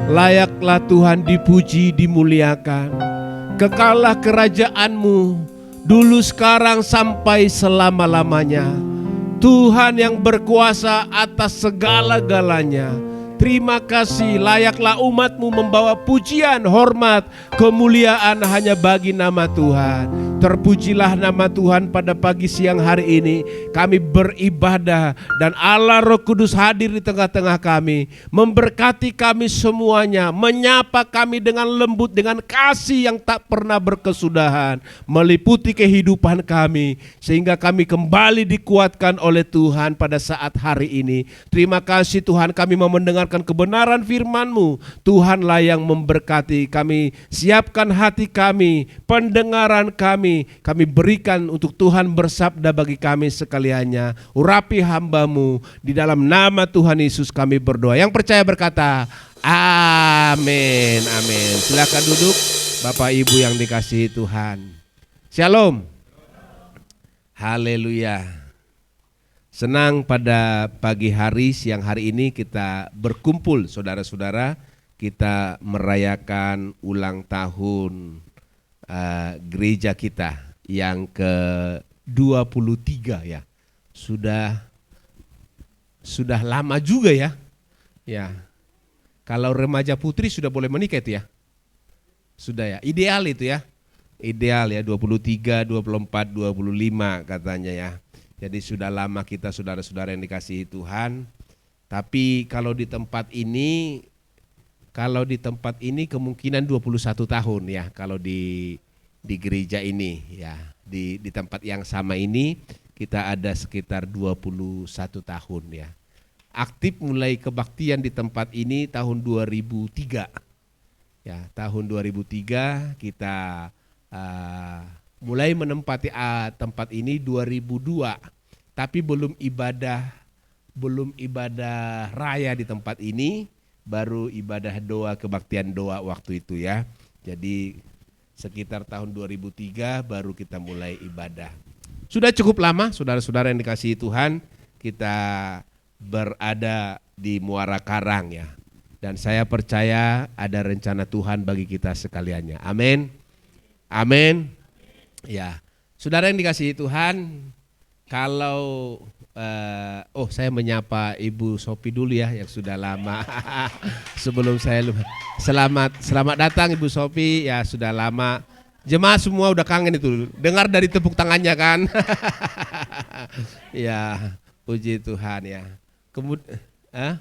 Layaklah Tuhan dipuji, dimuliakan. Kekallah kerajaan-Mu dulu, sekarang, sampai selama-lamanya. Tuhan yang berkuasa atas segala-galanya. Terima kasih, layaklah umat-Mu membawa pujian, hormat, kemuliaan hanya bagi nama Tuhan. Terpujilah nama Tuhan pada pagi siang hari ini. Kami beribadah dan Allah Roh Kudus hadir di tengah-tengah kami, memberkati kami semuanya, menyapa kami dengan lembut, dengan kasih yang tak pernah berkesudahan, meliputi kehidupan kami, sehingga kami kembali dikuatkan oleh Tuhan pada saat hari ini. Terima kasih Tuhan, kami mau mendengarkan kebenaran firman-Mu. Tuhanlah yang memberkati kami. Siapkan hati kami, pendengaran kami berikan untuk Tuhan bersabda bagi kami sekaliannya. Urapi hamba-Mu, di dalam nama Tuhan Yesus kami berdoa. Yang percaya berkata amin, amin. Silakan duduk Bapak Ibu yang dikasihi Tuhan. Shalom. Haleluya. Senang pada pagi hari, siang hari ini kita berkumpul saudara-saudara. Kita merayakan ulang tahun gereja kita yang ke-23 ya. Sudah lama juga ya. Ya. Kalau remaja putri sudah boleh menikah itu ya. Sudah ya. Ideal itu ya. Ideal ya 23, 24, 25 katanya ya. Jadi sudah lama kita saudara-saudara yang dikasihi Tuhan. Tapi kalau di tempat ini kemungkinan 21 tahun ya, kalau di gereja ini ya, di tempat yang sama ini kita ada sekitar 21 tahun ya. Aktif mulai kebaktian di tempat ini tahun 2003. Ya, tahun 2003 kita mulai menempati tempat ini 2002. Tapi belum ibadah raya di tempat ini. Baru ibadah doa, kebaktian doa waktu itu ya. Jadi sekitar tahun 2003 baru kita mulai ibadah. Sudah cukup lama saudara-saudara yang dikasihi Tuhan, kita berada di Muara Karang ya. Dan saya percaya ada rencana Tuhan bagi kita sekaliannya. Amin. Amin. Ya. Saudara yang dikasihi Tuhan, kalau saya menyapa Ibu Sophie dulu ya yang sudah lama. Sebelum saya lupa. Selamat datang Ibu Sophie, ya sudah lama. Jemaah semua udah kangen itu. Dengar dari tepuk tangannya kan? Ya, puji Tuhan ya. Kemudian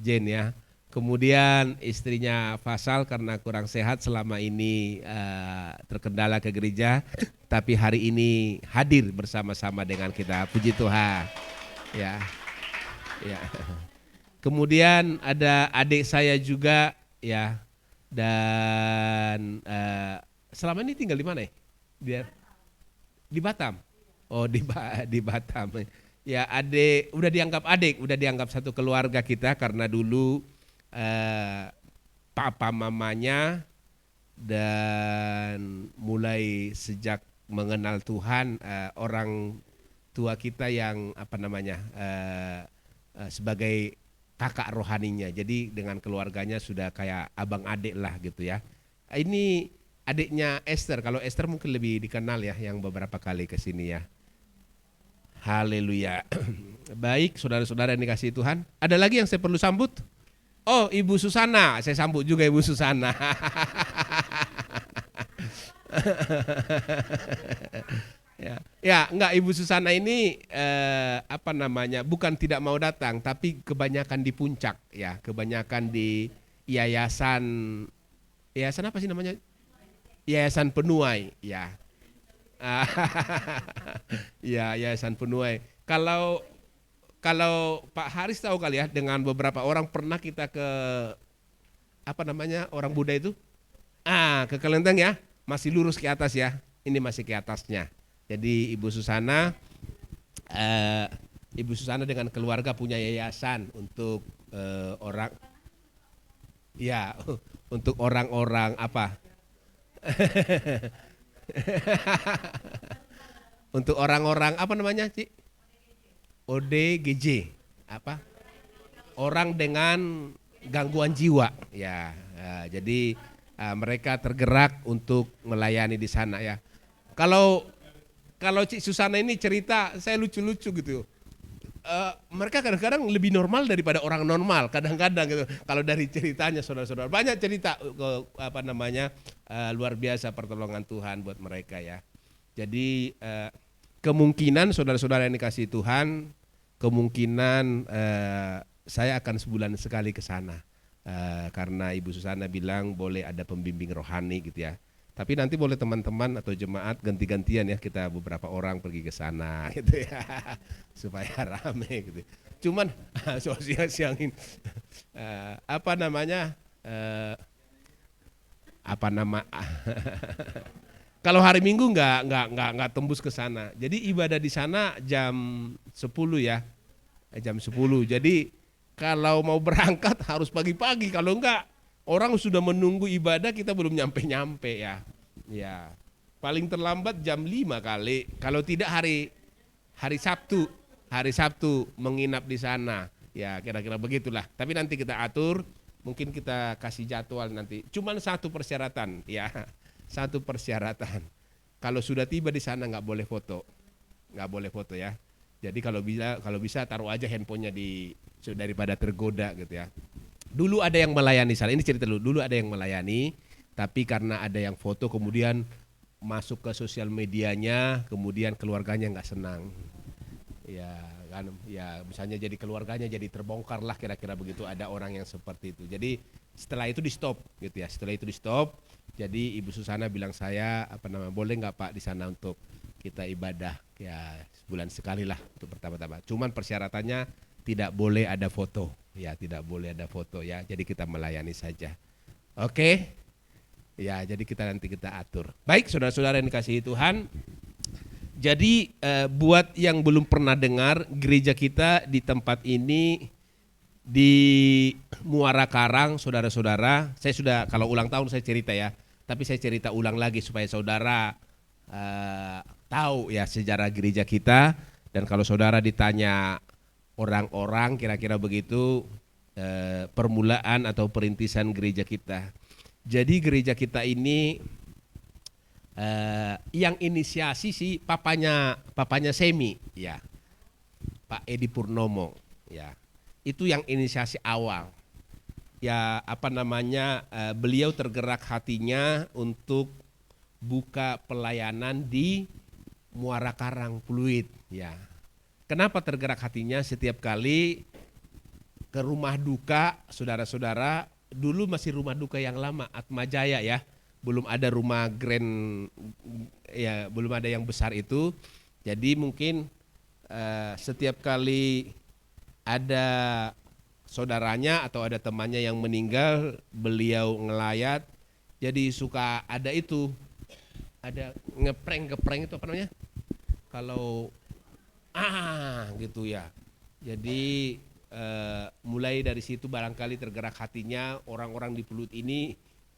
Jen ya. Kemudian istrinya Fasal karena kurang sehat selama ini terkendala ke gereja, tapi hari ini hadir bersama-sama dengan kita. Puji Tuhan. Ya. Ya. Kemudian ada adik saya juga ya. Dan selama ini tinggal di mana ya? Dia di Batam. Oh, di Batam. Ya, adik udah dianggap satu keluarga kita karena dulu papa mamanya, dan mulai sejak mengenal Tuhan orang tua kita yang sebagai kakak rohaninya. Jadi dengan keluarganya sudah kayak abang adik lah gitu ya. Ini adiknya Esther. Kalau Esther mungkin lebih dikenal ya, yang beberapa kali ke sini ya. Haleluya. Baik, saudara-saudara yang dikasihi Tuhan. Ada lagi yang saya perlu sambut? Oh, Ibu Susana, saya sambut juga Ibu Susana. Ya, enggak, Ibu Susana ini bukan tidak mau datang, tapi kebanyakan di puncak ya, kebanyakan di yayasan apa sih namanya? Yayasan Penuai ya. Ya, Yayasan Penuai. Kalau Pak Haris tahu kali ya, dengan beberapa orang pernah kita ke orang Buddha itu, ke Kelenteng ya, masih lurus ke atas ya, ini masih ke atasnya. Jadi Ibu Susana dengan keluarga punya yayasan untuk orang, ya, untuk orang-orang apa? Untuk orang-orang apa namanya, Ci? ODGJ apa? orang dengan gangguan jiwa ya. Jadi mereka tergerak untuk melayani di sana ya. Kalau Cik Susana ini cerita, saya lucu-lucu gitu. Mereka kadang-kadang lebih normal daripada orang normal, kadang-kadang gitu. Kalau dari ceritanya saudara-saudara, banyak cerita luar biasa pertolongan Tuhan buat mereka ya. Jadi kemungkinan saudara-saudara yang dikasihi Tuhan, kemungkinan saya akan sebulan sekali ke sana. Karena Ibu Susana bilang boleh ada pembimbing rohani gitu ya. Tapi nanti boleh teman-teman atau jemaat ganti-gantian ya, kita beberapa orang pergi ke sana gitu ya. Supaya rame gitu. Cuman siang-siangin kalau hari Minggu nggak tembus ke sana. Jadi ibadah di sana jam 10 ya. Jam 10. Jadi kalau mau berangkat harus pagi-pagi, kalau enggak orang sudah menunggu ibadah, kita belum nyampe-nyampe ya. Ya. Paling terlambat jam 5 kali. Kalau tidak hari Sabtu. Hari Sabtu menginap di sana. Ya, kira-kira begitulah. Tapi nanti kita atur, mungkin kita kasih jadwal nanti. Cuman satu persyaratan ya. Satu persyaratan. Kalau sudah tiba di sana nggak boleh foto. Nggak boleh foto ya. Jadi kalau bisa taruh aja handphonenya daripada tergoda gitu ya. Dulu ada yang melayani sana, ini cerita dulu ada yang melayani, tapi karena ada yang foto kemudian masuk ke sosial medianya, kemudian keluarganya nggak senang. Ya kan, ya misalnya jadi keluarganya jadi terbongkar lah, kira-kira begitu, ada orang yang seperti itu. Jadi setelah itu di stop gitu ya, setelah itu di stop. Jadi Ibu Susana bilang saya boleh nggak Pak di sana untuk kita ibadah ya sebulan sekali lah untuk pertama-tama. Cuman persyaratannya tidak boleh ada foto. Ya, tidak boleh ada foto ya. Jadi kita melayani saja. Oke. Ya, jadi nanti kita atur. Baik, saudara-saudara yang dikasihi Tuhan. Jadi buat yang belum pernah dengar, gereja kita di tempat ini di Muara Karang, saudara-saudara. Saya sudah, kalau ulang tahun saya cerita ya. Tapi saya cerita ulang lagi supaya saudara tahu ya sejarah gereja kita. Dan kalau saudara ditanya orang-orang kira-kira begitu permulaan atau perintisan gereja kita. Jadi gereja kita ini yang inisiasi sih papanya Semi ya, Pak Edi Purnomo ya. Itu yang inisiasi awal. Ya beliau tergerak hatinya untuk buka pelayanan di Muara Karang Pluit ya. Kenapa tergerak hatinya? Setiap kali ke rumah duka, saudara-saudara, dulu masih rumah duka yang lama, Atma Jaya ya, belum ada rumah grand ya, belum ada yang besar itu. Jadi mungkin setiap kali ada saudaranya atau ada temannya yang meninggal, beliau ngelayat, jadi suka ada ngeprank itu apa namanya? Kalau gitu ya. Jadi mulai dari situ barangkali tergerak hatinya, orang-orang di Pluit ini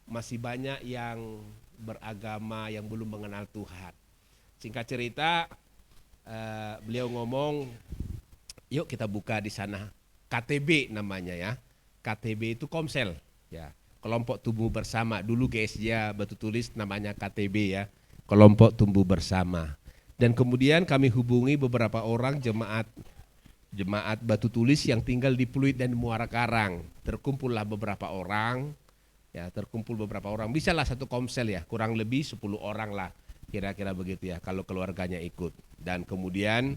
masih banyak yang beragama yang belum mengenal Tuhan. Singkat cerita, beliau ngomong, yuk kita buka di sana. KTB namanya ya. KTB itu Komsel ya. Kelompok Tumbuh Bersama. Dulu GSJ Batu Tulis namanya KTB ya. Kelompok Tumbuh Bersama. Dan kemudian kami hubungi beberapa orang jemaat Batu Tulis yang tinggal di Pluit dan Muara Karang. Terkumpullah beberapa orang. Ya, terkumpul beberapa orang. Bisalah satu komsel ya, kurang lebih 10 orang lah. Kira-kira begitu ya kalau keluarganya ikut. Dan kemudian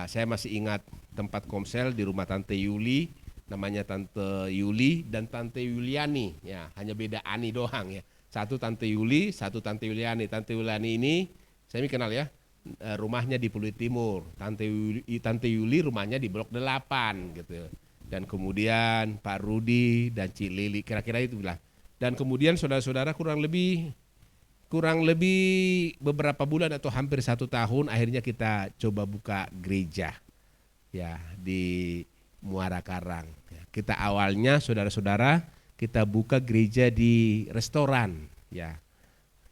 saya masih ingat tempat komsel di rumah Tante Yuli, namanya Tante Yuli dan Tante Yuliani. Ya, hanya beda Ani doang ya. Satu Tante Yuli, satu Tante Yuliani. Tante Yuliani ini saya kenal ya. Rumahnya di Pluit Timur. Tante Yuli rumahnya di Blok 8 gitu. Dan kemudian Pak Rudi dan Cik Lili, kira-kira itu bilang. Dan kemudian saudara-saudara kurang lebih beberapa bulan atau hampir 1 tahun akhirnya kita coba buka gereja ya di Muara Karang. Kita awalnya saudara-saudara kita buka gereja di restoran ya.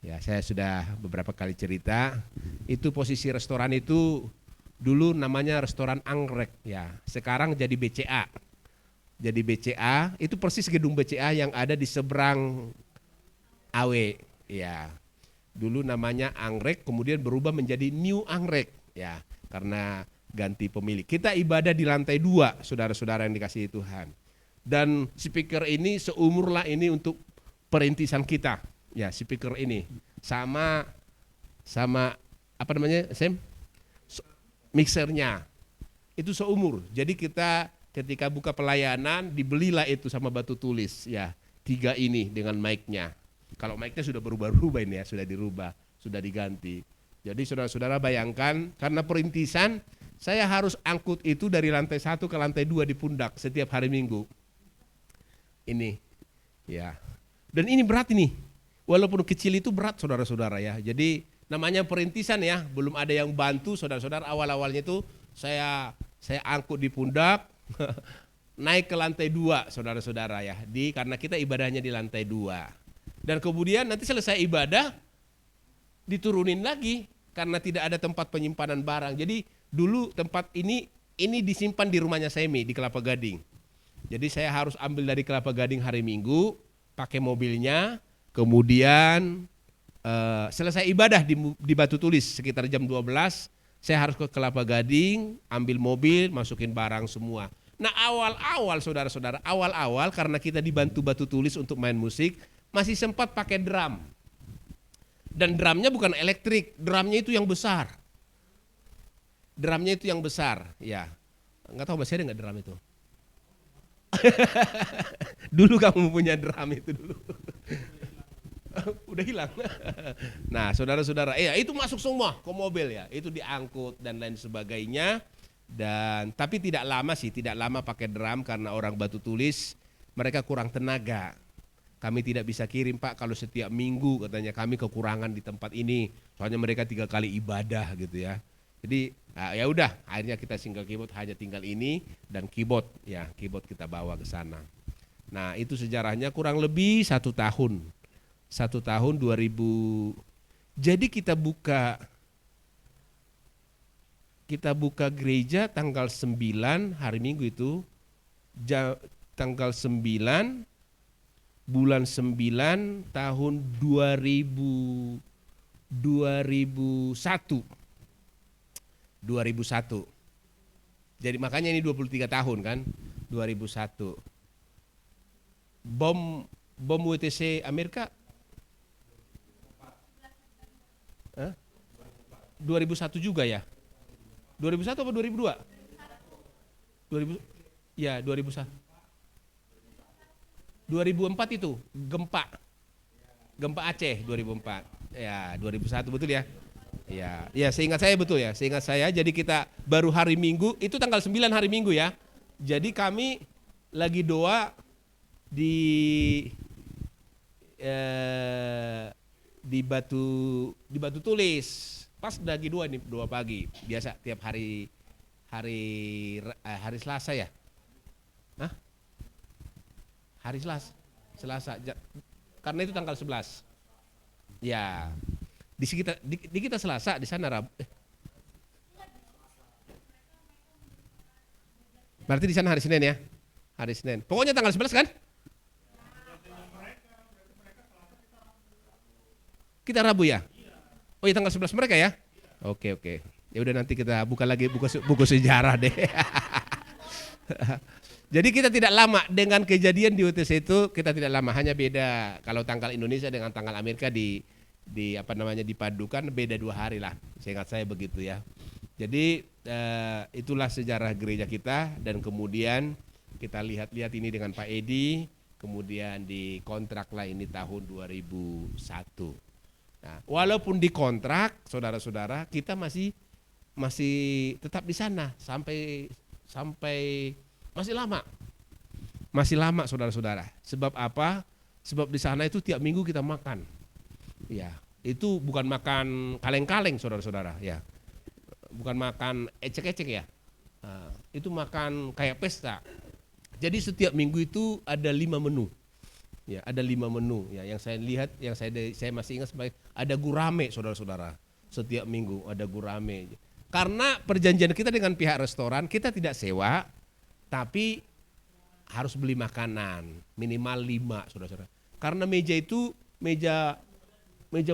Ya, saya sudah beberapa kali cerita, itu posisi restoran itu dulu namanya restoran Anggrek ya. Sekarang jadi BCA. Jadi BCA itu persis gedung BCA yang ada di seberang AW. Ya, dulu namanya Anggrek, kemudian berubah menjadi New Anggrek. Ya, karena ganti pemilik. Kita ibadah di lantai 2, saudara-saudara yang dikasihi Tuhan. Dan speaker ini seumur lah ini untuk perintisan kita. Ya, speaker ini sama apa namanya, Sam? Mixernya. Itu seumur. Jadi kita ketika buka pelayanan dibelilah itu sama batu tulis, ya, 3 ini dengan mic-nya. Kalau mic-nya sudah berubah-ubah ini ya, sudah dirubah, sudah diganti. Jadi saudara-saudara bayangkan, karena perintisan saya harus angkut itu dari lantai 1 ke lantai 2 di pundak setiap hari Minggu. Ini, ya. Dan ini berat ini, walaupun kecil itu berat saudara-saudara ya. Jadi namanya perintisan ya, belum ada yang bantu saudara-saudara. Awal-awalnya itu saya angkut di pundak, naik ke lantai 2 saudara-saudara ya. Karena kita ibadahnya di lantai 2. Dan kemudian nanti selesai ibadah diturunin lagi karena tidak ada tempat penyimpanan barang. Jadi dulu tempat ini disimpan di rumahnya Semi di Kelapa Gading. Jadi saya harus ambil dari Kelapa Gading hari Minggu, pakai mobilnya, kemudian selesai ibadah di Batu Tulis sekitar jam 12, saya harus ke Kelapa Gading, ambil mobil, masukin barang semua. Nah awal-awal saudara-saudara, awal-awal karena kita dibantu Batu Tulis untuk main musik, masih sempat pakai drum. Dan drumnya bukan elektrik, drumnya itu yang besar. Drumnya itu yang besar, ya. Enggak tahu masih ada enggak drum itu? Dulu kamu punya drum itu dulu. Udah hilang. Nah, saudara-saudara, itu masuk semua ke mobil ya. Itu diangkut dan lain sebagainya. Dan tapi tidak lama pakai drum karena orang Batu Tulis mereka kurang tenaga. Kami tidak bisa kirim Pak kalau setiap minggu katanya kami kekurangan di tempat ini. Soalnya mereka 3 kali ibadah gitu ya. Jadi ya udah akhirnya kita single keyboard hanya tinggal ini dan keyboard kita bawa ke sana. Nah itu sejarahnya kurang lebih 1 tahun. 1 tahun 2000. Jadi kita buka gereja tanggal 9 hari Minggu itu tanggal 9 bulan 9 tahun 2001. Jadi makanya ini 23 tahun kan, 2001. Bom WTC Amerika 2001 juga ya? 2001 apa 2002? 2000 ya 2001. 2004 itu gempa Aceh 2004. Ya, 2001 betul ya? Ya seingat saya betul ya. Seingat saya jadi kita baru hari Minggu, itu tanggal 9 hari Minggu ya. Jadi kami lagi doa di Batu Tulis. Pas lagi doa pagi. Biasa tiap hari Selasa ya. Hah? Hari Selasa. Karena itu tanggal 11. Ya. Di kita Selasa, di sana Rabu. Berarti di sana hari Senin ya? Hari Senin. Pokoknya tanggal 11 kan? Kita Rabu ya? Oh iya tanggal 11 mereka ya? Oke. Ya udah nanti kita buka lagi buku sejarah deh. Jadi kita tidak lama dengan kejadian di UTC itu, kita tidak lama, hanya beda kalau tanggal Indonesia dengan tanggal Amerika dipadukan beda 2 hari lah. Seingat saya begitu ya. Jadi itulah sejarah gereja kita dan kemudian kita lihat ini dengan Pak Edi, kemudian dikontrak lah ini tahun 2001. Nah, walaupun dikontrak, saudara-saudara, kita masih tetap di sana sampai masih lama saudara-saudara. Sebab apa? Sebab di sana itu tiap minggu kita makan. Ya, itu bukan makan kaleng-kaleng saudara-saudara. Ya, bukan makan ecek-ecek ya. Nah, itu makan kayak pesta. Jadi setiap minggu itu ada 5 menu. Ya, ada 5 menu. Ya, yang saya lihat, yang saya masih ingat sebagai ada gurame saudara-saudara. Setiap minggu ada gurame. Karena perjanjian kita dengan pihak restoran, kita tidak sewa, tapi harus beli makanan minimal 5, saudara-saudara. Karena meja itu meja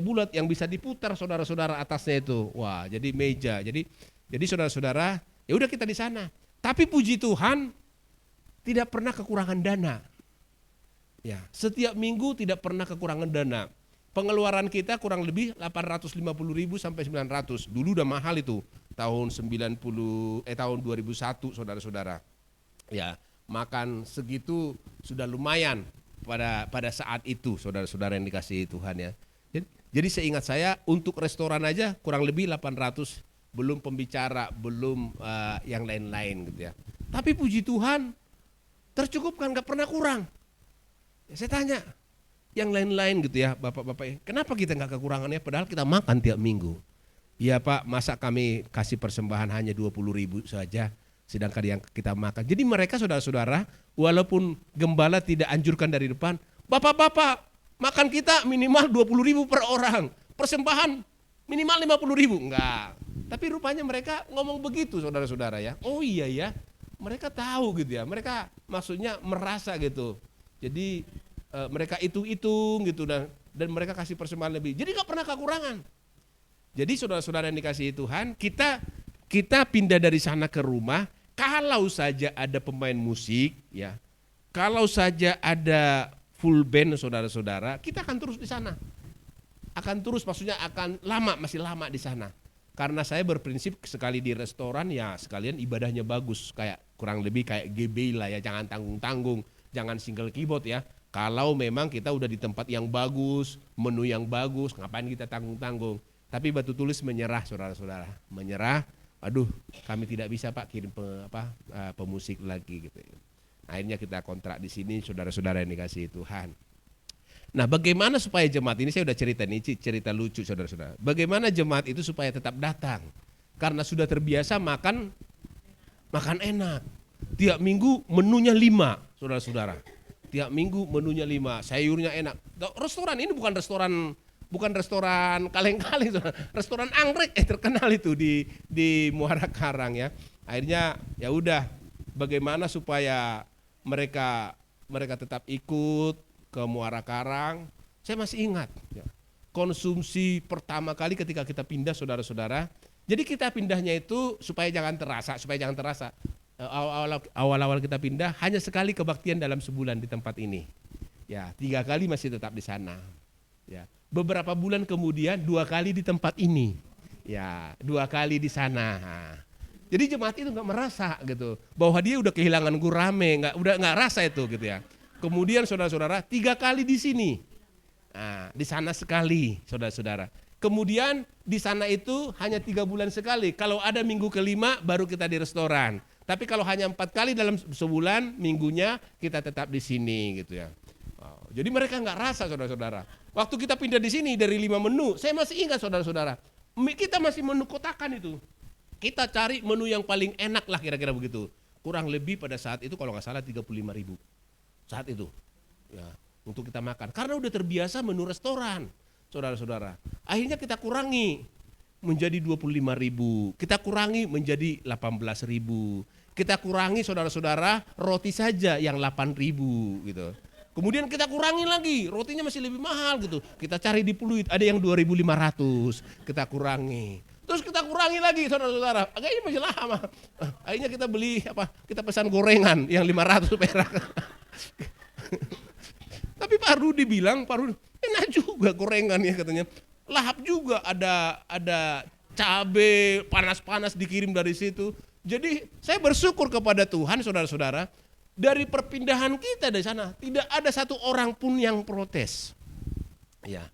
bulat yang bisa diputar, saudara-saudara, atasnya itu. Wah, jadi meja. Jadi saudara-saudara, ya udah kita di sana. Tapi puji Tuhan tidak pernah kekurangan dana. Ya, setiap minggu tidak pernah kekurangan dana. Pengeluaran kita kurang lebih 850.000 sampai 900. Dulu udah mahal itu. Tahun 2001, saudara-saudara. Ya, makan segitu sudah lumayan pada saat itu, saudara-saudara yang dikasihi Tuhan ya. Jadi seingat saya untuk restoran aja kurang lebih 800, belum pembicara, belum yang lain-lain gitu ya. Tapi puji Tuhan tercukupkan, gak pernah kurang. Ya, saya tanya yang lain-lain gitu ya, bapak-bapak, kenapa kita gak kekurangannya padahal kita makan tiap minggu? Iya Pak, masa kami kasih persembahan hanya 20.000 saja, sedangkan yang kita makan. Jadi mereka saudara-saudara, walaupun gembala tidak anjurkan dari depan, bapak-bapak, makan kita minimal 20.000 per orang, persembahan minimal 50.000, enggak. Tapi rupanya mereka ngomong begitu, saudara-saudara ya. Oh iya ya, mereka tahu gitu ya, mereka maksudnya merasa gitu. Jadi mereka hitung-hitung gitu dan mereka kasih persembahan lebih. Jadi gak pernah kekurangan. Jadi saudara-saudara yang dikasihi Tuhan, kita pindah dari sana ke rumah, kalau saja ada pemain musik ya, kalau saja ada full band saudara-saudara, kita akan terus di sana. Akan terus, maksudnya akan lama, masih lama di sana. Karena saya berprinsip sekali di restoran ya sekalian ibadahnya bagus, kayak kurang lebih kayak GB lah ya, jangan tanggung-tanggung, jangan single keyboard ya. Kalau memang kita udah di tempat yang bagus, menu yang bagus, ngapain kita tanggung-tanggung. Tapi batu tulis menyerah, saudara-saudara, menyerah. Aduh, kami tidak bisa Pak kirim pemusik lagi gitu. Akhirnya kita kontrak di sini, saudara-saudara yang dikasihi Tuhan. Nah, bagaimana supaya jemaat ini, saya udah cerita nih, cerita lucu saudara-saudara. Bagaimana jemaat itu supaya tetap datang? Karena sudah terbiasa makan enak. Tiap minggu menunya 5, saudara-saudara. Tiap minggu menunya 5, sayurnya enak. Restoran ini bukan restoran kaleng-kaleng, restoran anggrek terkenal itu di Muara Karang ya. Akhirnya ya udah, bagaimana supaya mereka tetap ikut ke Muara Karang. Saya masih ingat ya, konsumsi pertama kali ketika kita pindah, saudara-saudara. Jadi kita pindahnya itu supaya jangan terasa. Awal-awal kita pindah hanya sekali kebaktian dalam sebulan di tempat ini. Ya, 3 kali masih tetap di sana. Ya, beberapa bulan kemudian 2 kali di tempat ini. Ya, 2 kali di sana. Jadi jemaat itu nggak merasa gitu bahwa dia udah kehilangan gurame, udah nggak rasa itu gitu ya. Kemudian saudara-saudara 3 kali di sini, nah, di sana sekali, saudara-saudara. Kemudian di sana itu hanya 3 bulan sekali. Kalau ada minggu kelima baru kita di restoran. Tapi kalau hanya 4 kali dalam sebulan, minggunya kita tetap di sini gitu ya. Jadi mereka nggak rasa, saudara-saudara. Waktu kita pindah di sini dari 5 menu, saya masih ingat saudara-saudara, kita masih menu kotakan itu. Kita cari menu yang paling enak lah kira-kira begitu. Kurang lebih pada saat itu kalau nggak salah 35.000 saat itu ya, untuk kita makan. Karena udah terbiasa menu restoran, saudara-saudara. Akhirnya kita kurangi menjadi 25.000, kita kurangi menjadi 18.000, kita kurangi saudara-saudara roti saja yang 8.000 gitu. Kemudian kita kurangi lagi, rotinya masih lebih mahal gitu. Kita cari di Pluit, ada yang 2.500, kita kurangi. Terus kita kurangi lagi saudara-saudara, agaknya masih lama. Akhirnya kita beli kita pesan gorengan yang 500 perak. Tapi Pak Rudi bilang, Pak Rudi, enak juga gorengan ya katanya. Lahap juga, ada cabai panas-panas dikirim dari situ. Jadi saya bersyukur kepada Tuhan saudara-saudara, dari perpindahan kita dari sana tidak ada satu orang pun yang protes. Ya.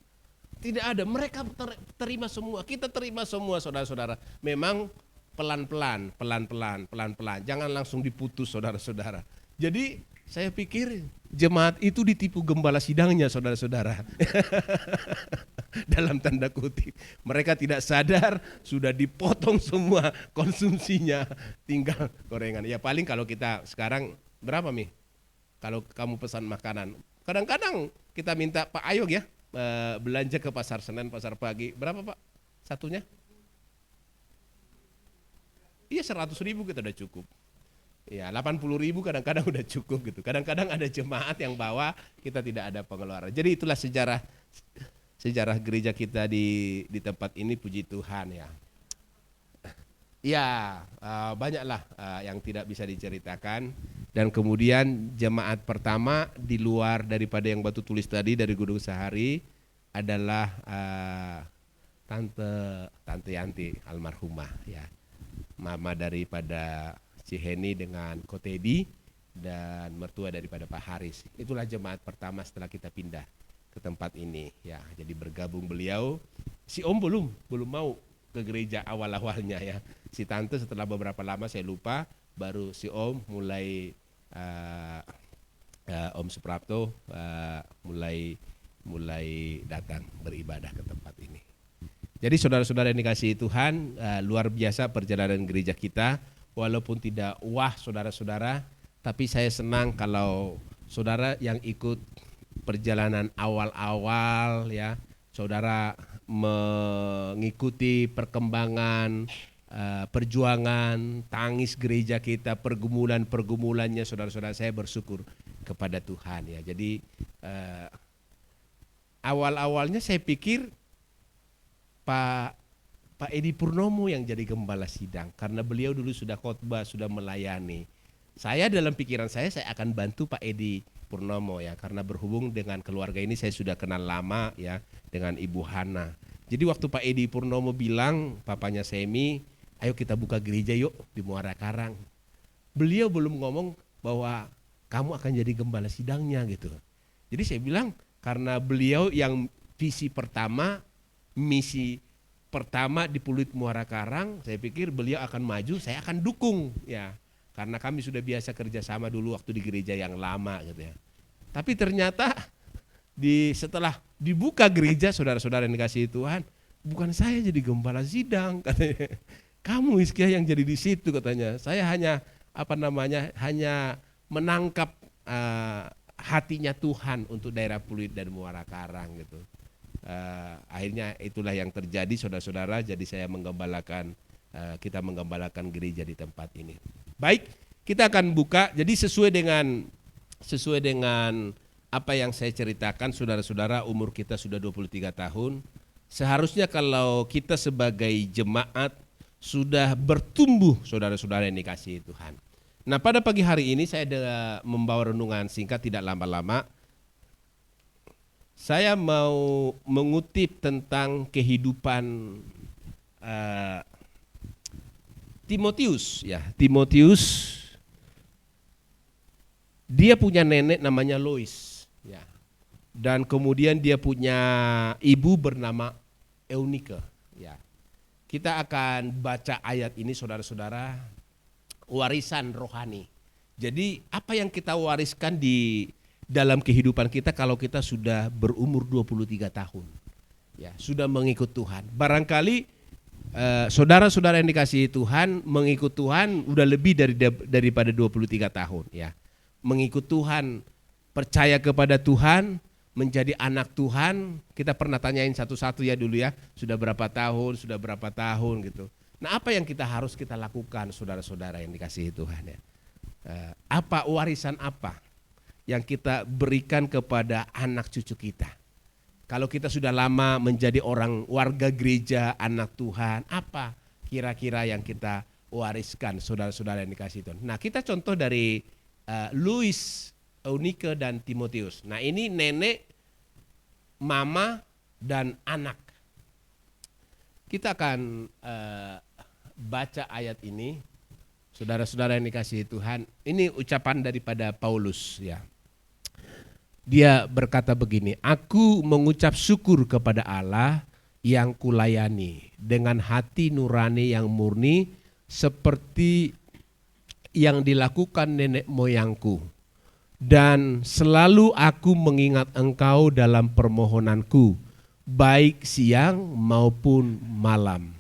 Tidak ada, mereka terima semua, kita terima semua saudara-saudara. Memang pelan-pelan, jangan langsung diputus saudara-saudara. Jadi saya pikir jemaat itu ditipu gembala sidangnya saudara-saudara. Dalam tanda kutip, mereka tidak sadar sudah dipotong semua konsumsinya, tinggal gorengan. Ya paling kalau kita sekarang berapa Mi? Kalau kamu pesan makanan, kadang-kadang kita minta Pak Ayog ya, belanja ke pasar Senen, pasar pagi, berapa Pak satunya? Iya 100.000 kita udah cukup. Ya 80.000 kadang-kadang udah cukup gitu. Kadang-kadang ada jemaat yang bawa, kita tidak ada pengeluaran. Jadi itulah sejarah gereja kita di tempat ini, puji Tuhan ya. Ya banyaklah yang tidak bisa diceritakan. Dan kemudian jemaat pertama di luar daripada yang Batu tulis tadi dari Gunung Sahari adalah Tante Yanti almarhumah ya. Mama daripada Ciheni dengan Kotedi dan mertua daripada Pak Haris. Itulah jemaat pertama setelah kita pindah ke tempat ini ya. Jadi bergabung beliau. Si Om belum mau ke gereja awal-awalnya ya. Si Tante setelah beberapa lama saya lupa, baru si Om mulai Om Suprapto mulai datang beribadah ke tempat ini. Jadi saudara-saudara yang dikasihi Tuhan, luar biasa perjalanan gereja kita. Walaupun tidak wah saudara-saudara, tapi saya senang kalau saudara yang ikut perjalanan awal-awal ya, saudara mengikuti perkembangan, perjuangan, tangis gereja kita, pergumulannya saudara-saudara, saya bersyukur kepada Tuhan ya. Jadi awal-awalnya saya pikir Pak Edi Purnomo yang jadi gembala sidang, karena beliau dulu sudah khotbah, sudah melayani. Saya dalam pikiran saya akan bantu Pak Edi Purnomo ya, karena berhubung dengan keluarga ini saya sudah kenal lama ya dengan Ibu Hana. Jadi waktu Pak Edi Purnomo bilang, papanya Semi, ayo kita buka gereja yuk di Muara Karang. Beliau belum ngomong bahwa kamu akan jadi gembala sidangnya gitu. Jadi saya bilang karena beliau yang visi pertama, misi pertama di Pluit Muara Karang, saya pikir beliau akan maju, saya akan dukung ya. Karena kami sudah biasa kerjasama dulu waktu di gereja yang lama gitu ya. Tapi ternyata setelah dibuka gereja, saudara-saudara yang dikasihi Tuhan, bukan saya jadi gembala sidang katanya. Kamu Hizkia yang jadi di situ katanya. Saya hanya hanya menangkap hatinya Tuhan untuk daerah Pluit dan Muara Karang gitu. Akhirnya itulah yang terjadi saudara-saudara, jadi saya kita menggembalakan gereja di tempat ini. Baik, kita akan buka, jadi sesuai dengan apa yang saya ceritakan saudara-saudara, umur kita sudah 23 tahun, seharusnya kalau kita sebagai jemaat sudah bertumbuh saudara-saudara yang dikasihi Tuhan. Nah pada pagi hari ini saya membawa renungan singkat tidak lama-lama. Saya mau mengutip tentang kehidupan Timotius ya. Timotius dia punya nenek namanya Lois ya. Dan kemudian dia punya ibu bernama Eunike ya. Kita akan baca ayat ini saudara-saudara, warisan rohani. Jadi apa yang kita wariskan di dalam kehidupan kita kalau kita sudah berumur 23 tahun ya, sudah mengikut Tuhan. Barangkali saudara-saudara yang dikasihi Tuhan mengikut Tuhan udah lebih daripada 23 tahun ya. Mengikut Tuhan, percaya kepada Tuhan, menjadi anak Tuhan. Kita pernah tanyain satu-satu ya dulu ya, sudah berapa tahun gitu. Nah apa yang harus kita lakukan saudara-saudara yang dikasihi Tuhan ya. Apa warisan apa yang kita berikan kepada anak cucu kita. Kalau kita sudah lama menjadi warga gereja, anak Tuhan, apa kira-kira yang kita wariskan saudara-saudara yang dikasihi Tuhan. Nah kita contoh dari Lois, Eunike dan Timotius. Nah ini nenek, mama dan anak. Kita akan baca ayat ini. Saudara-saudara yang dikasihi Tuhan, ini ucapan daripada Paulus ya. Dia berkata begini, aku mengucap syukur kepada Allah yang kulayani dengan hati nurani yang murni seperti yang dilakukan nenek moyangku. Dan selalu aku mengingat engkau dalam permohonanku, baik siang maupun malam.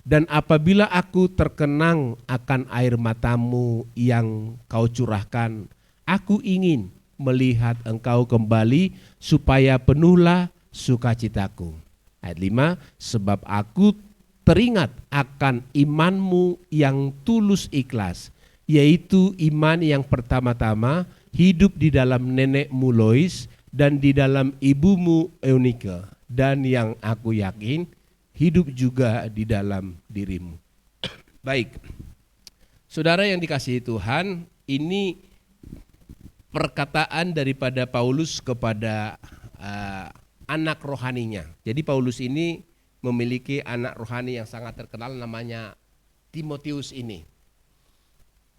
Dan apabila aku terkenang akan air matamu yang kau curahkan, aku ingin melihat engkau kembali supaya penuhlah sukacitaku. Ayat 5, sebab aku teringat akan imanmu yang tulus ikhlas yaitu iman yang pertama-tama hidup di dalam nenekmu Lois dan di dalam ibumu Eunike, dan yang aku yakin hidup juga di dalam dirimu. Baik, saudara yang dikasihi Tuhan, ini perkataan daripada Paulus kepada anak rohaninya. Jadi Paulus ini memiliki anak rohani yang sangat terkenal, namanya Timotius ini.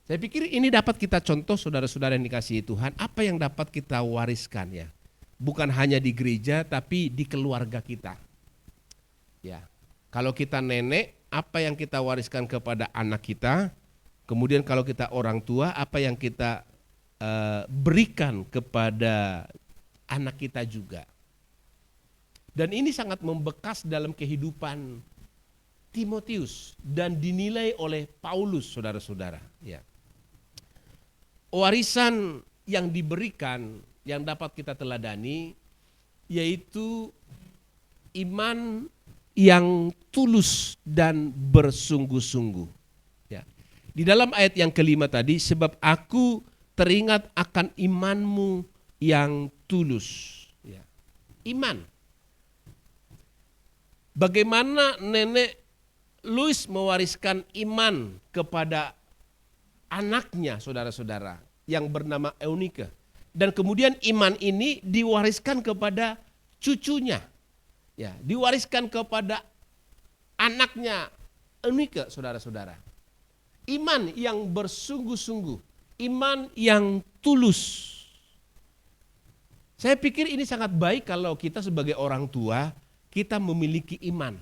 Saya pikir ini dapat kita contoh, saudara-saudara yang dikasihi Tuhan, apa yang dapat kita wariskan ya. Bukan hanya di gereja tapi di keluarga kita. Ya. Kalau kita nenek, apa yang kita wariskan kepada anak kita? Kemudian kalau kita orang tua, apa yang kita berikan kepada anak kita juga. Dan ini sangat membekas dalam kehidupan Timotius dan dinilai oleh Paulus, saudara-saudara. Ya. Warisan yang diberikan, yang dapat kita teladani, yaitu iman yang tulus dan bersungguh-sungguh. Ya. Di dalam ayat yang kelima tadi, sebab aku teringat akan imanmu yang tulus. Ya. Iman. Bagaimana nenek Louis mewariskan iman kepada anaknya, saudara-saudara, yang bernama Eunike. Dan kemudian iman ini diwariskan kepada cucunya. Ya, diwariskan kepada anaknya Eunike, saudara-saudara. Iman yang bersungguh-sungguh, iman yang tulus. Saya pikir ini sangat baik kalau kita sebagai orang tua, kita memiliki iman.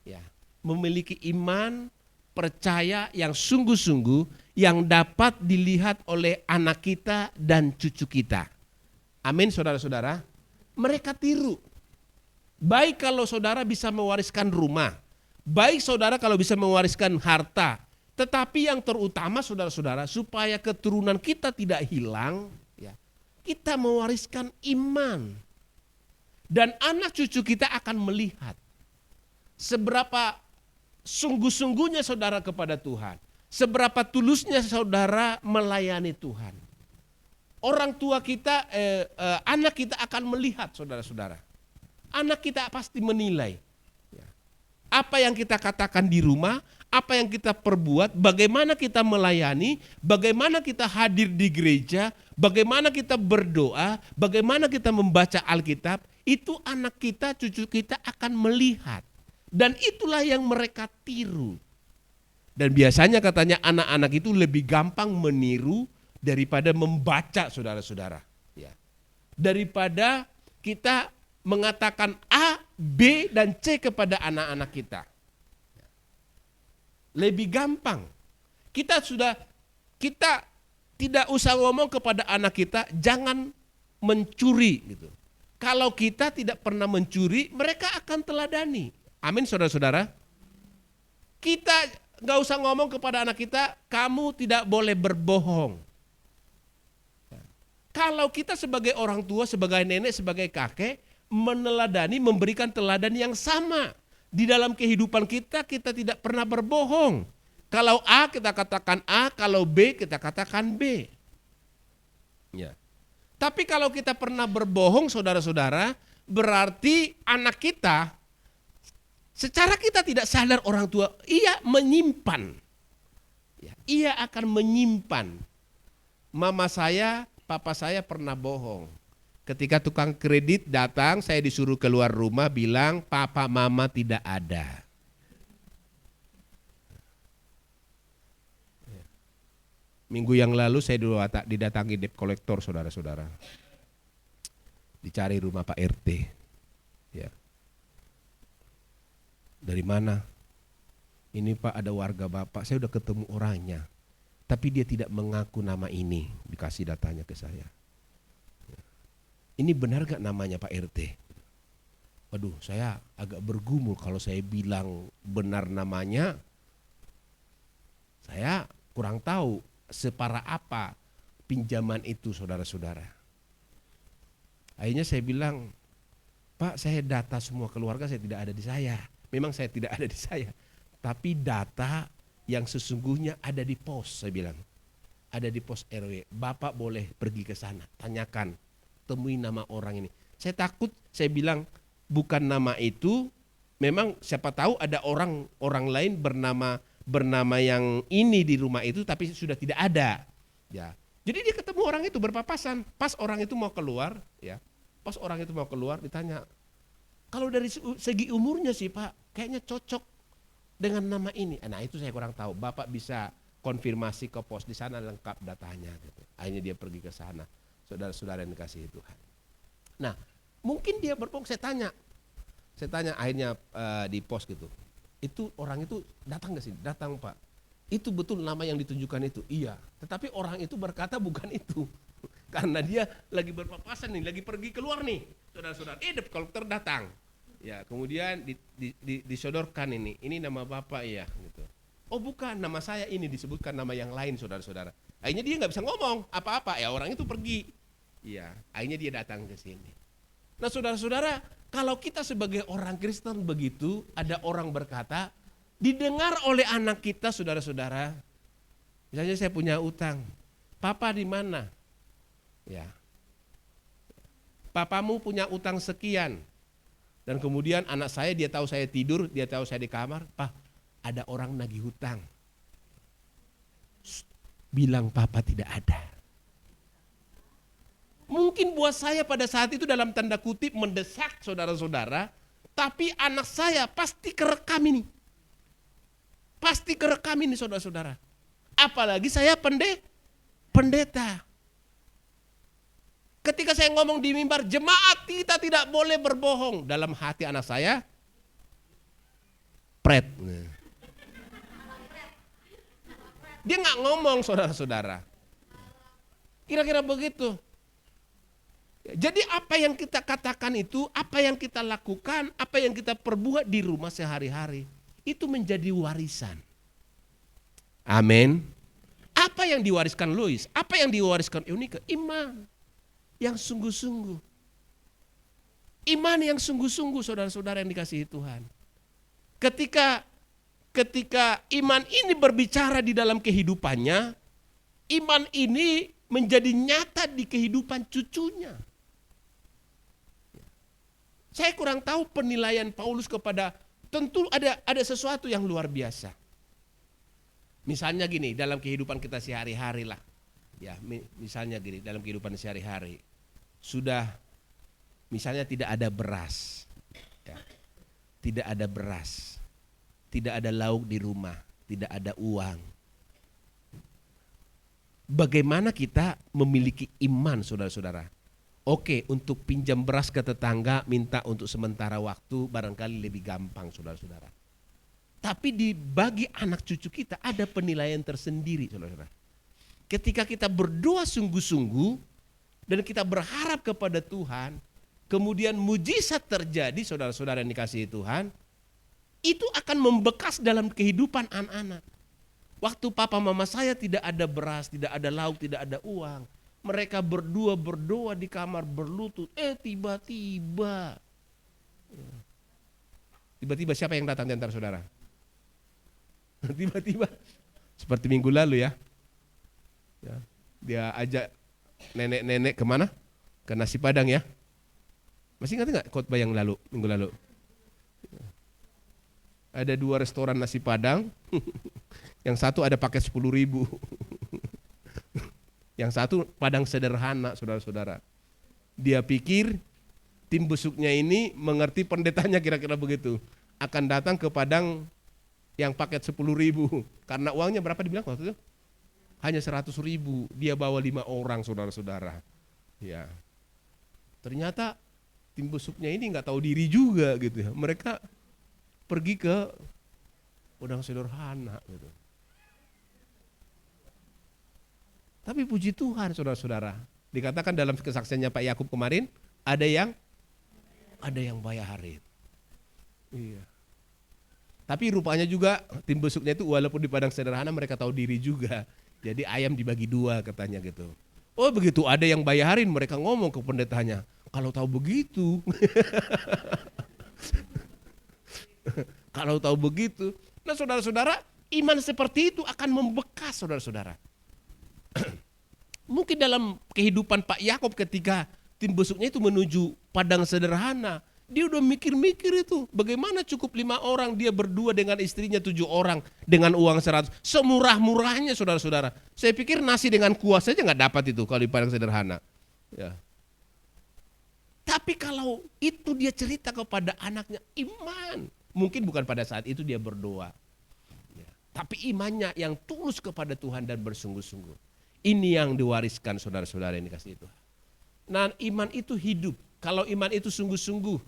Ya, memiliki iman, percaya yang sungguh-sungguh, yang dapat dilihat oleh anak kita dan cucu kita. Amin, saudara-saudara. Mereka tiru. Baik kalau saudara bisa mewariskan rumah, baik saudara kalau bisa mewariskan harta, tetapi yang terutama, saudara-saudara, supaya keturunan kita tidak hilang, ya, kita mewariskan iman. Dan anak cucu kita akan melihat seberapa sungguh-sungguhnya saudara kepada Tuhan, seberapa tulusnya saudara melayani Tuhan. Orang tua kita, anak kita akan melihat, saudara-saudara. Anak kita pasti menilai apa yang kita katakan di rumah, apa yang kita perbuat, bagaimana kita melayani, bagaimana kita hadir di gereja, bagaimana kita berdoa, bagaimana kita membaca Alkitab, itu anak kita, cucu kita akan melihat. Dan itulah yang mereka tiru. Dan biasanya katanya anak-anak itu lebih gampang meniru daripada membaca, saudara-saudara. Ya. Daripada kita mengatakan A, B, dan C kepada anak-anak kita. Lebih gampang. Kita tidak usah ngomong kepada anak kita, jangan mencuri gitu. Kalau kita tidak pernah mencuri, mereka akan teladani. Amin, saudara-saudara. Kita gak usah ngomong kepada anak kita, kamu tidak boleh berbohong. Kalau kita sebagai orang tua, sebagai nenek, sebagai kakek, meneladani, memberikan teladan yang sama. Di dalam kehidupan kita, kita tidak pernah berbohong. Kalau A, kita katakan A, kalau B, kita katakan B. Ya. Tapi kalau kita pernah berbohong, saudara-saudara, berarti anak kita, secara kita tidak sadar orang tua, ia menyimpan. Ya, ia akan menyimpan. Mama saya, papa saya pernah bohong. Ketika tukang kredit datang, saya disuruh keluar rumah bilang, papa mama tidak ada. Minggu yang lalu saya didatangi debt collector, saudara-saudara. Dicari rumah Pak RT. Ya. Dari mana? Ini Pak, ada warga Bapak, saya udah ketemu orangnya. Tapi dia tidak mengaku nama ini, dikasih datanya ke saya. Ini benar gak namanya Pak RT? Waduh, saya agak bergumul kalau saya bilang benar namanya. Saya kurang tahu separah apa pinjaman itu, saudara-saudara. Akhirnya saya bilang, Pak, saya data semua keluarga saya tidak ada di saya. Memang saya tidak ada di saya. Tapi data yang sesungguhnya ada di pos, saya bilang. ada di pos RW. Bapak boleh pergi ke sana, tanyakan, temui nama orang ini. Saya takut, saya bilang bukan nama itu. Memang siapa tahu ada orang lain bernama yang ini di rumah itu, tapi sudah tidak ada. Ya, jadi dia ketemu orang itu berpapasan. Pas orang itu mau keluar, ya, pas orang itu mau keluar ditanya, kalau dari segi umurnya sih Pak, kayaknya cocok dengan nama ini. Nah itu saya kurang tahu. Bapak bisa konfirmasi ke pos di sana lengkap datanya. Gitu. Akhirnya dia pergi ke sana. Saudara-saudara yang dikasihi Tuhan. Nah mungkin dia berbohong. Saya tanya akhirnya di pos gitu. Itu orang itu datang gak sih? Datang Pak. Itu betul nama yang ditunjukkan itu? Iya. Tetapi orang itu berkata bukan itu. Karena dia lagi berpapasan nih, lagi pergi keluar nih. Saudara-saudara, kolektor datang. Ya, kemudian disodorkan ini nama Bapak ya gitu. Oh bukan, nama saya ini, disebutkan nama yang lain saudara-saudara. Akhirnya dia gak bisa ngomong apa-apa, ya orang itu pergi. Iya, akhirnya dia datang ke sini. Nah saudara-saudara, kalau kita sebagai orang Kristen begitu, ada orang berkata, didengar oleh anak kita saudara-saudara. Misalnya saya punya utang, Papa di mana? Ya, papamu punya utang sekian. Dan kemudian anak saya, dia tahu saya tidur, dia tahu saya di kamar, Pak ada orang nagih hutang. Bilang Papa tidak ada. Mungkin buat saya pada saat itu dalam tanda kutip mendesak saudara-saudara, tapi anak saya pasti kerekam ini. Pasti kerekam ini saudara-saudara. Apalagi saya pendeta. Ketika saya ngomong di mimbar, jemaat kita tidak boleh berbohong. Dalam hati anak saya, pret. Dia nggak ngomong saudara-saudara. Kira-kira begitu. Jadi apa yang kita katakan itu, apa yang kita lakukan, apa yang kita perbuat di rumah sehari-hari, itu menjadi warisan. Amin. Apa yang diwariskan Lois? Apa yang diwariskan Eunike? Iman yang sungguh-sungguh. Iman yang sungguh-sungguh saudara-saudara yang dikasihi Tuhan. Ketika iman ini berbicara di dalam kehidupannya, iman ini menjadi nyata di kehidupan cucunya. Saya kurang tahu penilaian Paulus kepada, tentu ada sesuatu yang luar biasa. Misalnya gini, dalam kehidupan kita sehari-hari lah. Ya, misalnya gini, dalam kehidupan sehari-hari. Sudah misalnya tidak ada beras. Ya, tidak ada beras. Tidak ada lauk di rumah, tidak ada uang. Bagaimana kita memiliki iman saudara-saudara? Oke, untuk pinjam beras ke tetangga, minta untuk sementara waktu, barangkali lebih gampang saudara-saudara. Tapi bagi anak cucu kita ada penilaian tersendiri saudara-saudara. Ketika kita berdoa sungguh-sungguh dan kita berharap kepada Tuhan, kemudian mujizat terjadi saudara-saudara yang dikasihi Tuhan, itu akan membekas dalam kehidupan anak-anak. Waktu papa mama saya tidak ada beras, tidak ada lauk, tidak ada uang. Mereka berdua berdoa di kamar berlutut. Tiba-tiba siapa yang datang di antara saudara? Tiba-tiba seperti minggu lalu ya. Dia ajak nenek-nenek kemana? Ke nasi padang ya. Masih ingat nggak khotbah yang minggu lalu? Ada 2 restoran nasi padang. Yang satu ada paket 10.000. Yang satu padang sederhana saudara-saudara. Dia pikir tim busuknya ini mengerti pendetanya kira-kira begitu. Akan datang ke padang yang paket 10.000. Karena uangnya berapa dibilang waktu itu? Hanya 100.000. Dia bawa 5 orang saudara-saudara. Ya. Ternyata tim busuknya ini nggak tahu diri juga gitu ya. Mereka pergi ke padang sederhana gitu. Tapi puji Tuhan saudara-saudara, dikatakan dalam kesaksiannya Pak Yakub kemarin, ada yang bayarin. Iya. Tapi rupanya juga tim busuknya itu walaupun di padang sederhana mereka tahu diri juga. Jadi ayam dibagi 2 katanya gitu. Oh begitu ada yang bayarin, mereka ngomong ke pendetanya, kalau tahu begitu. Kalau tahu begitu. Nah saudara-saudara, iman seperti itu akan membekas saudara-saudara. Mungkin dalam kehidupan Pak Yakob ketika tim besuknya itu menuju padang sederhana, dia udah mikir-mikir itu. Bagaimana cukup 5 orang, dia berdua dengan istrinya 7 orang dengan uang 100. Semurah-murahnya saudara-saudara. Saya pikir nasi dengan kuah saja nggak dapat itu kalau di padang sederhana. Ya. Tapi kalau itu dia cerita kepada anaknya, iman. Mungkin bukan pada saat itu dia berdoa. Ya. Tapi imannya yang tulus kepada Tuhan dan bersungguh-sungguh. Ini yang diwariskan saudara-saudara yang dikasihi Tuhan. Nah, iman itu hidup. Kalau iman itu sungguh-sungguh,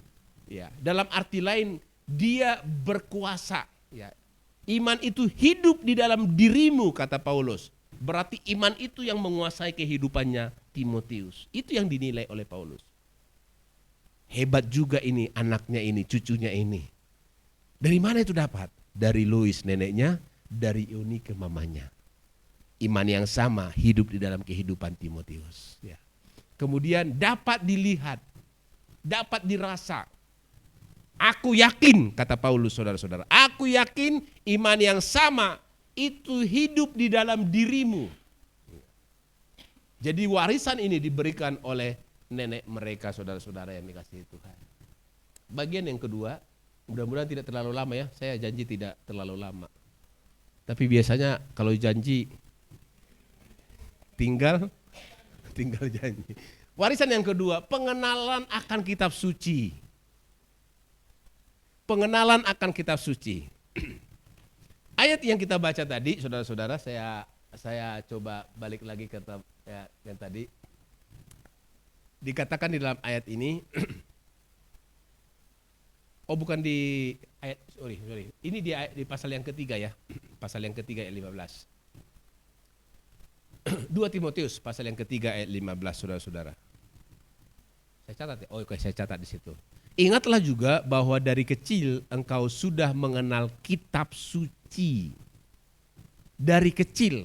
ya, dalam arti lain dia berkuasa. Ya. Iman itu hidup di dalam dirimu, kata Paulus. Berarti iman itu yang menguasai kehidupannya Timotius. Itu yang dinilai oleh Paulus. Hebat juga ini anaknya ini, cucunya ini. Dari mana itu dapat? Dari Lois neneknya, dari Eunike mamanya. Iman yang sama hidup di dalam kehidupan Timotius. Ya. Kemudian dapat dilihat, dapat dirasa. Aku yakin, kata Paulus saudara-saudara. Aku yakin iman yang sama itu hidup di dalam dirimu. Jadi warisan ini diberikan oleh nenek mereka saudara-saudara yang dikasihi Tuhan. Bagian yang kedua, mudah-mudahan tidak terlalu lama ya. Saya janji tidak terlalu lama. Tapi biasanya kalau janji tinggal janji. Warisan yang kedua, pengenalan akan kitab suci. Pengenalan akan kitab suci. Ayat yang kita baca tadi, saudara-saudara, saya coba balik lagi ke yang tadi. Dikatakan di dalam ayat ini, oh bukan di ayat, sorry. Ini di pasal yang ketiga ya, pasal yang ketiga ayat 15. 2 Timotius pasal yang ketiga ayat 15, saudara-saudara. Saya catat ya, saya catat di situ. Ingatlah juga bahwa dari kecil engkau sudah mengenal kitab suci. Dari kecil.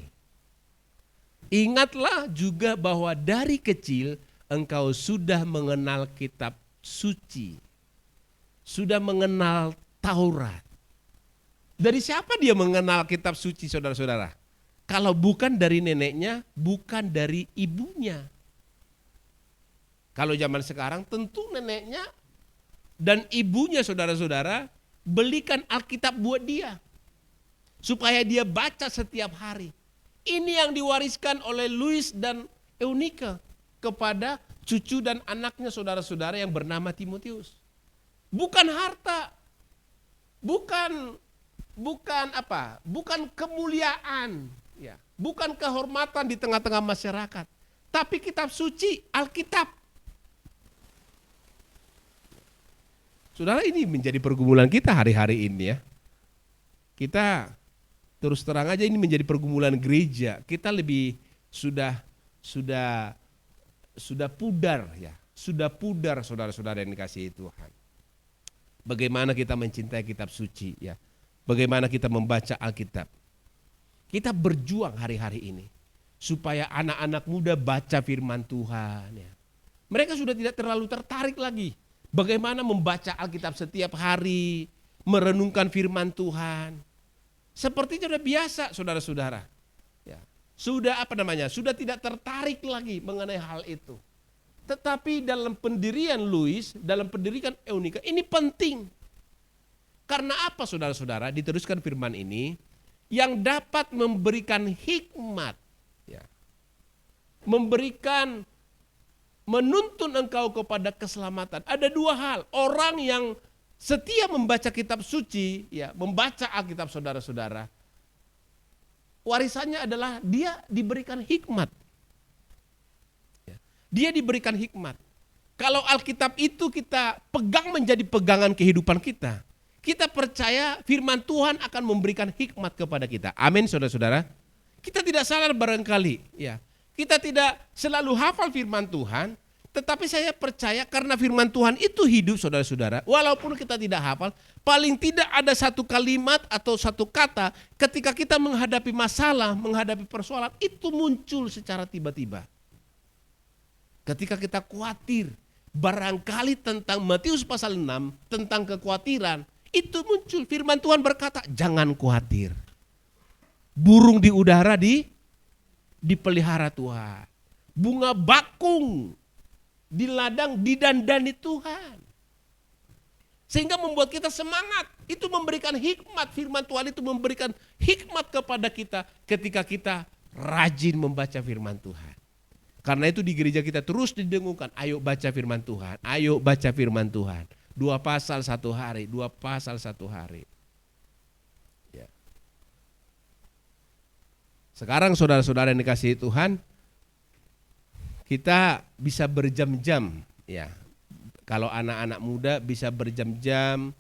Ingatlah juga bahwa dari kecil engkau sudah mengenal kitab suci. Sudah mengenal Taurat. Dari siapa dia mengenal kitab suci, saudara-saudara? Kalau bukan dari neneknya, bukan dari ibunya. Kalau zaman sekarang tentu neneknya dan ibunya saudara-saudara belikan Alkitab buat dia. Supaya dia baca setiap hari. Ini yang diwariskan oleh Lois dan Eunike kepada cucu dan anaknya saudara-saudara yang bernama Timotius. Bukan harta. Bukan kemuliaan. Ya, bukan kehormatan di tengah-tengah masyarakat, tapi kitab suci, Alkitab. Saudara, ini menjadi pergumulan kita hari-hari ini ya. Kita terus terang aja ini menjadi pergumulan gereja. Kita lebih sudah pudar ya, sudah pudar saudara-saudara yang dikasihi Tuhan. Bagaimana kita mencintai kitab suci ya, bagaimana kita membaca Alkitab. Kita berjuang hari-hari ini supaya anak-anak muda baca firman Tuhan. Ya. Mereka sudah tidak terlalu tertarik lagi bagaimana membaca Alkitab setiap hari, merenungkan firman Tuhan. Sepertinya sudah biasa saudara-saudara. Ya. Sudah sudah tidak tertarik lagi mengenai hal itu. Tetapi dalam pendirian Lois, dalam pendirian Eunike, ini penting. Karena apa saudara-saudara? Diteruskan firman ini. Yang dapat memberikan hikmat, ya, menuntun engkau kepada keselamatan. Ada 2 hal. Orang yang setia membaca kitab suci, ya, membaca Alkitab saudara-saudara, warisannya adalah dia diberikan hikmat. Ya, dia diberikan hikmat. Kalau Alkitab itu kita pegang menjadi pegangan kehidupan kita, kita percaya firman Tuhan akan memberikan hikmat kepada kita. Amin saudara-saudara. Kita tidak salah barangkali. Ya. Kita tidak selalu hafal firman Tuhan. Tetapi saya percaya karena firman Tuhan itu hidup saudara-saudara. Walaupun kita tidak hafal. Paling tidak ada satu kalimat atau satu kata. Ketika kita menghadapi masalah, menghadapi persoalan. Itu muncul secara tiba-tiba. Ketika kita khawatir. Barangkali tentang Matius pasal 6. Tentang kekhawatiran. Itu muncul firman Tuhan berkata, jangan khawatir. Burung di udara dipelihara Tuhan. Bunga bakung di ladang didandani Tuhan. Sehingga membuat kita semangat. Itu memberikan hikmat. Firman Tuhan itu memberikan hikmat kepada kita ketika kita rajin membaca firman Tuhan. Karena itu di gereja kita terus didengungkan, ayo baca firman Tuhan, ayo baca firman Tuhan. 2 pasal 1 hari, 2 pasal 1 hari. Ya. Sekarang saudara-saudara yang dikasihi Tuhan, kita bisa berjam-jam, ya. Kalau anak-anak muda bisa berjam-jam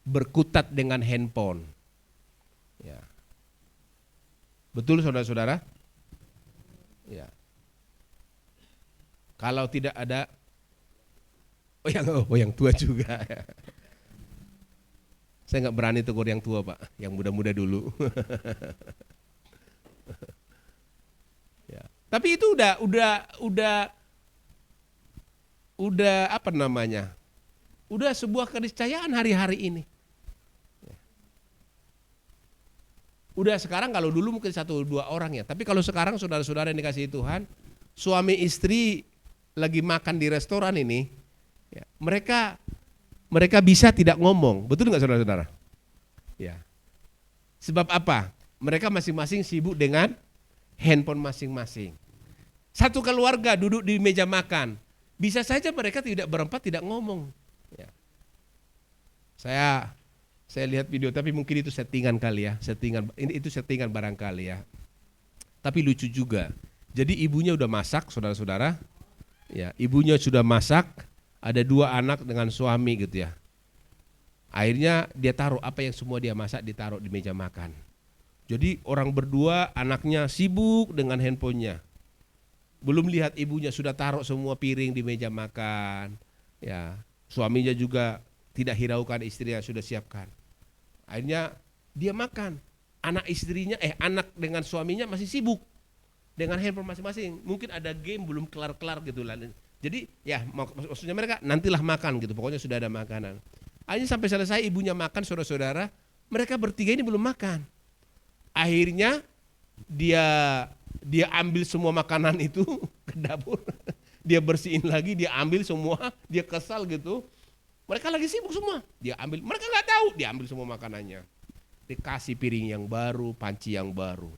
berkutat dengan handphone. Ya. Betul saudara-saudara? Ya. Kalau tidak ada, yang tua juga. Saya nggak berani tegur yang tua Pak, yang muda-muda dulu. Ya. Tapi itu udah apa namanya? Udah sebuah keniscayaan hari-hari ini. Udah sekarang, kalau dulu mungkin 1-2 orang ya. Tapi kalau sekarang saudara-saudara yang dikasihi Tuhan, suami istri lagi makan di restoran ini, ya, mereka bisa tidak ngomong. Betul nggak saudara-saudara? Ya. Sebab apa? Mereka masing-masing sibuk dengan handphone masing-masing. Satu keluarga duduk di meja makan. Bisa saja mereka tidak berempat tidak ngomong. Ya. Saya lihat video, tapi mungkin itu settingan kali ya, itu settingan barangkali ya. Tapi lucu juga. Jadi ibunya udah masak, saudara-saudara. Ya, ibunya sudah masak, ada 2 anak dengan suami gitu ya. Akhirnya dia taruh apa yang semua dia masak, ditaruh di meja makan. Jadi orang berdua, anaknya sibuk dengan handphonenya. Belum lihat ibunya sudah taruh semua piring di meja makan. Ya, suaminya juga tidak hiraukan istrinya sudah siapkan. Akhirnya dia makan. Anak dengan suaminya masih sibuk dengan handphone masing-masing. Mungkin ada game belum kelar-kelar gitu lah. Jadi ya maksudnya mereka nantilah makan gitu. Pokoknya sudah ada makanan. Akhirnya sampai selesai ibunya makan, saudara-saudara, mereka bertiga ini belum makan. Akhirnya dia ambil semua makanan itu ke dapur. Dia bersihin lagi, dia ambil semua, dia kesal gitu. Mereka lagi sibuk semua, dia ambil, mereka nggak tahu, dia ambil semua makanannya. Dikasih piring yang baru, panci yang baru.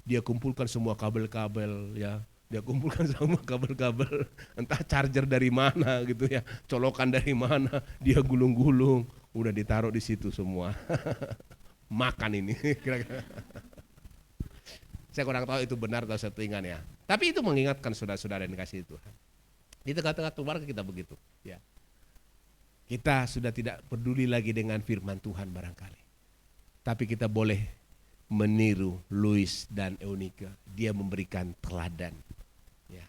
Dia kumpulkan semua kabel-kabel ya, dia kumpulkan semua kabel-kabel, entah charger dari mana gitu ya, colokan dari mana, dia gulung-gulung, udah ditaruh di situ semua. Makan ini. Saya kurang tahu itu benar atau settingan ya. Tapi itu mengingatkan saudara-saudara yang dikasihi Tuhan. Di tengah-tengah keluarga kita begitu ya. Kita sudah tidak peduli lagi dengan firman Tuhan barangkali. Tapi kita boleh meniru Louis dan Eunika. Dia memberikan teladan. Ya.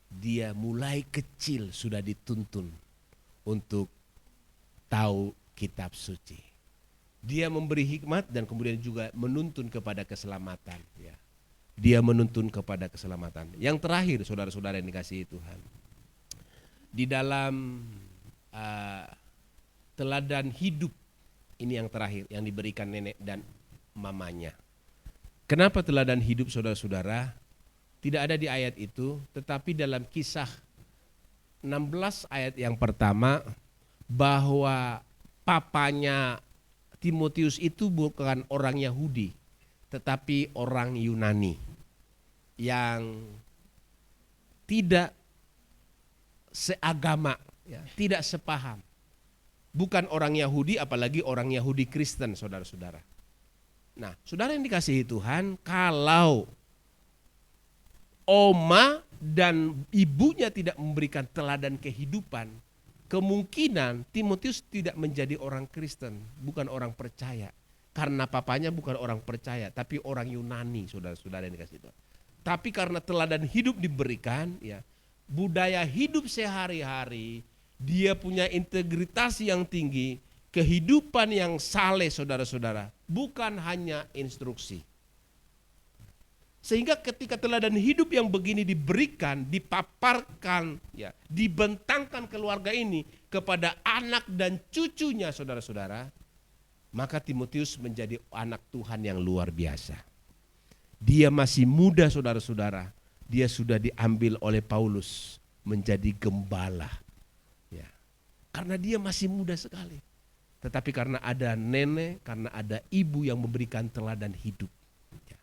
Dia mulai kecil sudah dituntun untuk tahu kitab suci. Dia memberi hikmat dan kemudian juga menuntun kepada keselamatan. Ya. Dia menuntun kepada keselamatan. Yang terakhir saudara-saudara yang dikasihi Tuhan. Di dalam teladan hidup ini yang terakhir yang diberikan nenek dan mamanya. Kenapa teladan hidup saudara-saudara? Tidak ada di ayat itu, tetapi dalam Kisah 16 ayat yang pertama bahwa papanya Timotius itu bukan orang Yahudi, tetapi orang Yunani yang tidak seagama, ya, tidak sepaham. Bukan orang Yahudi, apalagi orang Yahudi Kristen, saudara-saudara. Nah, saudara yang dikasihi Tuhan, kalau oma dan ibunya tidak memberikan teladan kehidupan, kemungkinan Timotius tidak menjadi orang Kristen, bukan orang percaya. Karena papanya bukan orang percaya, tapi orang Yunani, saudara-saudara yang dikasihi Tuhan. Tapi karena teladan hidup diberikan, ya, budaya hidup sehari-hari, dia punya integritas yang tinggi, kehidupan yang saleh saudara-saudara, bukan hanya instruksi. Sehingga ketika teladan hidup yang begini diberikan, dipaparkan, ya, dibentangkan keluarga ini kepada anak dan cucunya saudara-saudara, maka Timotius menjadi anak Tuhan yang luar biasa. Dia masih muda saudara-saudara. Dia sudah diambil oleh Paulus menjadi gembala. Ya. Karena dia masih muda sekali. Tetapi karena ada nenek, karena ada ibu yang memberikan teladan hidup. Ya.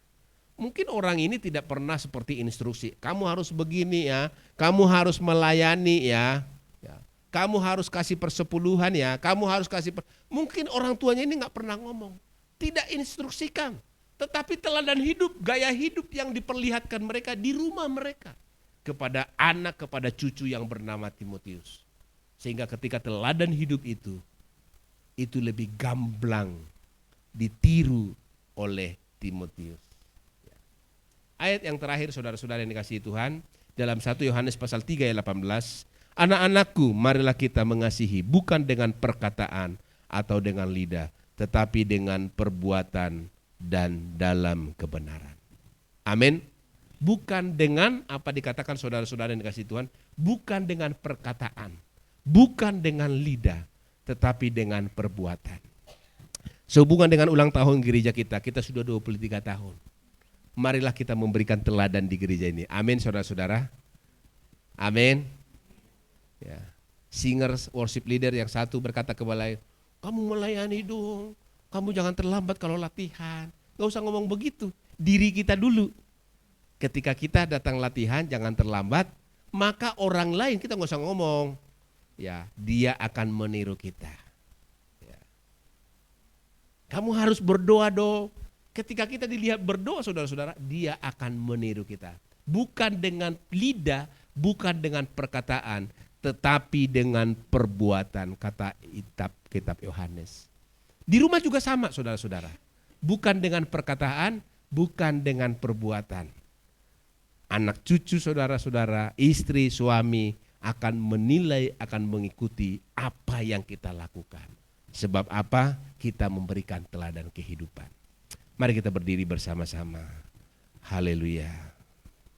Mungkin orang ini tidak pernah seperti instruksi. Kamu harus begini ya, kamu harus melayani ya. Ya. Kamu harus kasih persepuluhan ya, kamu harus kasih. Mungkin orang tuanya ini gak pernah ngomong. Tidak instruksikan. Tetapi teladan hidup, gaya hidup yang diperlihatkan mereka di rumah mereka. Kepada anak, kepada cucu yang bernama Timotius. Sehingga ketika teladan hidup itu lebih gamblang ditiru oleh Timotius. Ayat yang terakhir saudara-saudara yang dikasihi Tuhan. Dalam 1 Yohanes pasal 3 ayat 18. Anak-anakku, marilah kita mengasihi bukan dengan perkataan atau dengan lidah. Tetapi dengan perbuatan dan dalam kebenaran. Amin. Bukan dengan apa dikatakan saudara-saudara yang dikasihi Tuhan, bukan dengan perkataan, bukan dengan lidah, tetapi dengan perbuatan. Sehubungan dengan ulang tahun gereja kita sudah 23 tahun. Marilah kita memberikan teladan di gereja ini. Amin saudara-saudara. Amin. Ya. Singers, worship leader yang satu berkata kepada lain, kamu melayani dong. Kamu jangan terlambat kalau latihan. Gak usah ngomong begitu. Diri kita dulu. Ketika kita datang latihan jangan terlambat. Maka orang lain kita gak usah ngomong. Ya, dia akan meniru kita. Ya. Kamu harus berdoa dong. Ketika kita dilihat berdoa saudara-saudara, dia akan meniru kita. Bukan dengan lidah, bukan dengan perkataan, tetapi dengan perbuatan, kata kitab Yohanes. Di rumah juga sama saudara-saudara. Bukan dengan perkataan, bukan dengan perbuatan. Anak cucu saudara-saudara, istri, suami akan menilai, akan mengikuti apa yang kita lakukan. Sebab apa? Kita memberikan teladan kehidupan. Mari kita berdiri bersama-sama. Haleluya.